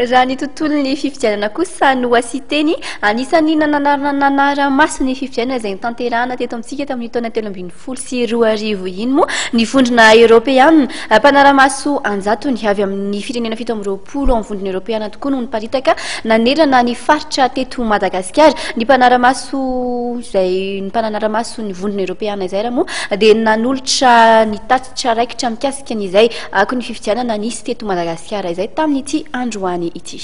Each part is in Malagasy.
Raha ny tontolon'ny fifidianana kosa no asiteny anisan'ny nananara maso ny fifidianana izay nitanterahana teto amintsika tamin'ny taona 2014 iny moa ny vondrona Europeana mpanaramaso anjatony avy amin'ny firenena 720 amin'ny vondrona Europeana tokoa no niparitaka nanerana ny faritra teto Madagasikara ny mpanaramaso izay mpananaramaso ny vondrona Europeana izay raha moa dia nanolotra ny tatitra raikitra mikasika an'izay ako ny fifidianana nisy teto Madagasikara izay tamin'ity androany ity.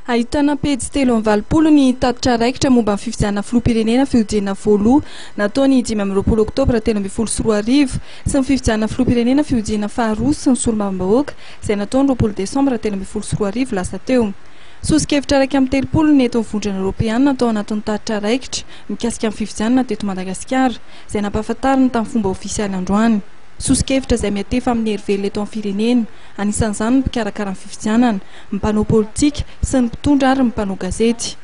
Ahitana pejy 320 ny tatitra raikitra momba ny fifidianana filoham-pirenena fihodiana voaloha nataony 5 oktobra 2014 sy ny fifidianana filoham-pirenena fihodiana faharoa sy ny solombavambahoaka izay nataony 20 desambra 2014 lasa teo. Sosokevitra raiky amin'ny 30 ny eto vondrona Europeana natao anatin'ny tatitra raikitra mikasika amin'ny fifidianana teto Madagasikara izay nampahafantarina tamin'ny fomba ofisialy androany. Sosokevitra izay miatefa amin'ny herivelona eto amin'ny firenena anisan'izany ny mpikarakara ny fifidianana, ny mpanao politika sy ny mpitondra ary ny mpanao gazety.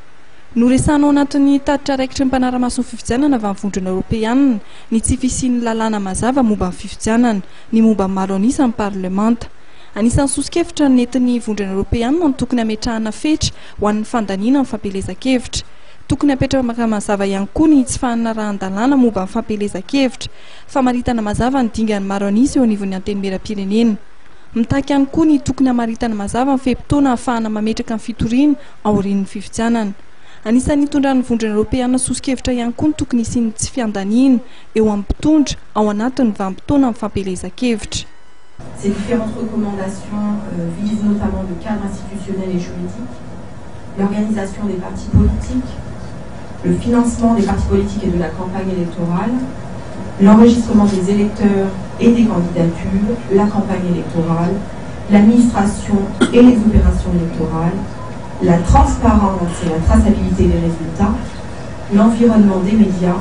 Noresanao anatin'ny tatitra raikitra ny mpanaramaso ny fifidianana avy amin'ny vondrona Europeana ny tsy fisian'ny lalàna mazava momba ny fifidianana, ny momba ny maro anisa ny parlemanta. Anisan'ny sosokevitra nentin'ny vondrona Europeana ny tokony ametrahana fetra ho an'ny fandaniana ny fampelezan-kevitra. Tokony apetraka mazava ihany koa ny tsy fanarahan-dalàna momba ny fampelezan-kevitra, famaritana mazava ny dingan'ny maro anisa eo anivon'ny antenimieram-pirenena. Mitaky ihany koa ny tokony hamaritana mazava ny fehim-potoana ahafahana mametraka ny fitoriana ao aorian'ny fifidianana. Anisan'ny hitondran'ny vondrona Europeana sosokevitra ihany koa ny tokony hisian'ny tsy fiandaniana eo amin'ny mpitondra ao anatin'ny vanim-potoana amin'ny fampelezan-kevitra. Ces différentes recommandations visent notamment le cadre institutionnel et juridique, l'organisation des partis politiques, le financement des partis politiques et de la campagne électorale, l'enregistrement des électeurs et des candidatures, la campagne électorale, l'administration et les opérations électorales, la transparence et la traçabilité des résultats, l'environnement des médias,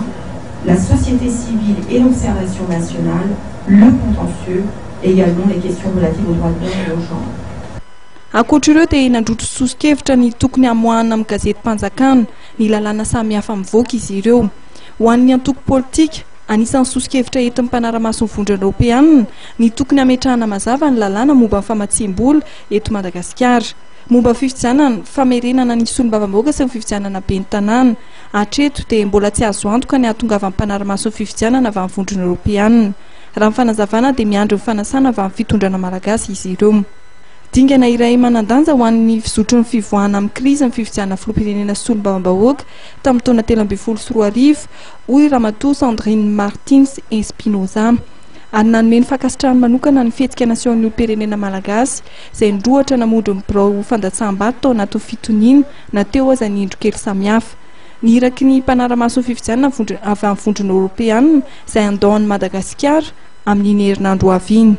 la société civile et l'observation nationale, le contentieux, également les questions relatives aux droits de l'homme et au genre. Ankoatr'ireo dia nandrotro sosokevitra ny tokony hamoahana amin'ny gazety-mpanjakana ny lalàna samihafa mivoaka izy ireo. Ho an'ny antoko politika, anisan'ny sosokevitra entin'ny mpanaramaso ny vondrona Europeana ny tokony hametrahana mazava ny lalàna momba ny famatsiam-bola eto Madagasikara. Momba fifidianana, famerenana ny solombavambahoaka sy ny fifidianana ben'ny tanàna. Hatreto dia mbola tsy azo antoka ny ahatongavan'ny mpanaramaso ny fifidianana avy amin'ny vondrona Europeana. Raha ny fanazavana dia miandry ny fanasana avy amin'ny fitondrana malagasy izy ireo. Dingana iray manandanja ho an'ny fizotry ny fivoahana amin'ny krizy ny fifidianana filoham-pirenena sy solombavambahoaka tamin'ny taona 2013 hoy Ramatoa Sandrine Martins Espinosa. Ary nanome ny fankasitrahany manokana ny fihetsika nasion'ny olom-pirenena malagasy izay ndrohatra namondry ny birao fandatsaham-bato tao anatin'ny fitoniana na teo aza ny endrikely samihafa. Ny iraky ny mpanaramaso ny fifidianana avy amin'ny vondrona Europeana izay andaon'ny Madagasikara amin'ny herinandro avy iny.